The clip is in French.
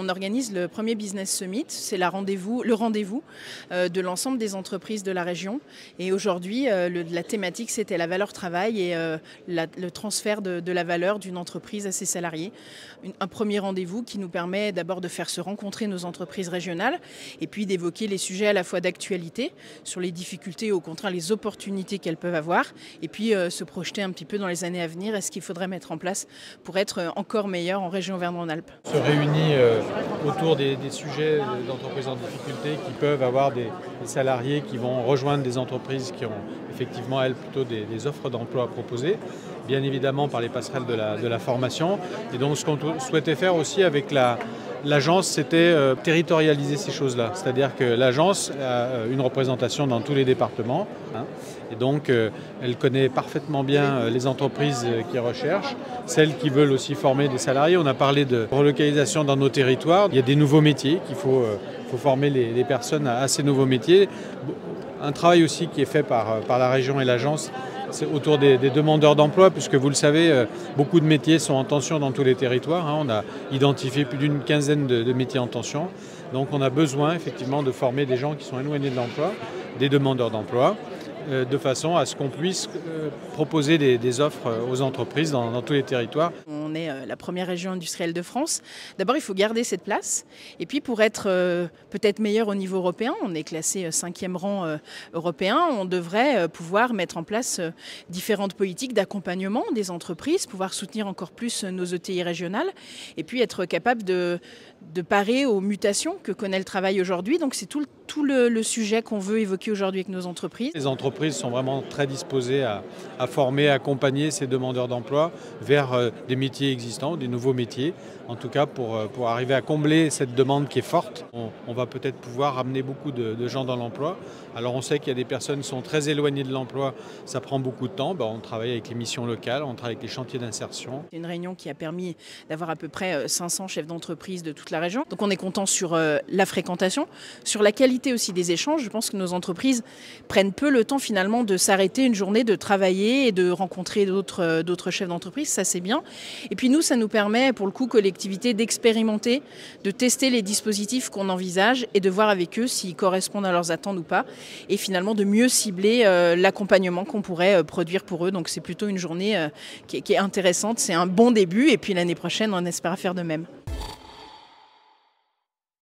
on organise le premier Business Summit. C'est le rendez-vous de l'ensemble des entreprises de la région. Et aujourd'hui, la thématique, c'était la valeur travail et le transfert de la valeur d'une entreprise à ses salariés. Un premier rendez-vous qui nous permet d'abord de faire se rencontrer nos entreprises régionales et puis d'évoquer les sujets à la fois d'actualité sur les difficultés et au contraire les opportunités qu'elles peuvent avoir et puis se projeter un petit peu dans les années à venir et ce qu'il faudrait mettre en place pour être encore meilleur en région Auvergne-Rhône-Alpes. Se réunit autour des sujets d'entreprises en difficulté qui peuvent avoir des salariés qui vont rejoindre des entreprises qui ont effectivement, elles, plutôt des offres d'emploi à proposer, bien évidemment par les passerelles de la formation. Et donc ce qu'on souhaitait faire aussi avec l'agence, c'était territorialiser ces choses-là. C'est-à-dire que l'agence a une représentation dans tous les départements. Et donc, elle connaît parfaitement bien les entreprises qui recherchent, celles qui veulent aussi former des salariés. On a parlé de relocalisation dans nos territoires. Il y a des nouveaux métiers qu'il faut former les personnes à ces nouveaux métiers. Un travail aussi qui est fait par la région et l'agence, c'est autour des demandeurs d'emploi, puisque vous le savez, beaucoup de métiers sont en tension dans tous les territoires. On a identifié plus d'une quinzaine de métiers en tension. Donc on a besoin effectivement de former des gens qui sont éloignés de l'emploi, des demandeurs d'emploi, de façon à ce qu'on puisse proposer des offres aux entreprises dans tous les territoires. On est la première région industrielle de France. D'abord, il faut garder cette place. Et puis, pour être peut-être meilleur au niveau européen, on est classé 5e rang européen, on devrait pouvoir mettre en place différentes politiques d'accompagnement des entreprises, pouvoir soutenir encore plus nos ETI régionales et puis être capable de parer aux mutations que connaît le travail aujourd'hui. Donc, c'est tout le sujet qu'on veut évoquer aujourd'hui avec nos entreprises. Les entreprises sont vraiment très disposées à former, à accompagner ces demandeurs d'emploi vers des métiers existants, des nouveaux métiers. En tout cas, pour arriver à combler cette demande qui est forte, on va peut-être pouvoir ramener beaucoup de gens dans l'emploi. Alors on sait qu'il y a des personnes qui sont très éloignées de l'emploi, ça prend beaucoup de temps. On travaille avec les missions locales, on travaille avec les chantiers d'insertion. C'est une réunion qui a permis d'avoir à peu près 500 chefs d'entreprise de toute la région. Donc on est content sur la fréquentation, sur la qualité aussi des échanges. Je pense que nos entreprises prennent peu le temps finalement de s'arrêter une journée, de travailler et de rencontrer d'autres chefs d'entreprise, ça c'est bien. Et puis nous, ça nous permet pour le coup collectivité d'expérimenter, de tester les dispositifs qu'on envisage et de voir avec eux s'ils correspondent à leurs attentes ou pas. Et finalement de mieux cibler l'accompagnement qu'on pourrait produire pour eux. Donc c'est plutôt une journée qui est intéressante, c'est un bon début et puis l'année prochaine on espère faire de même.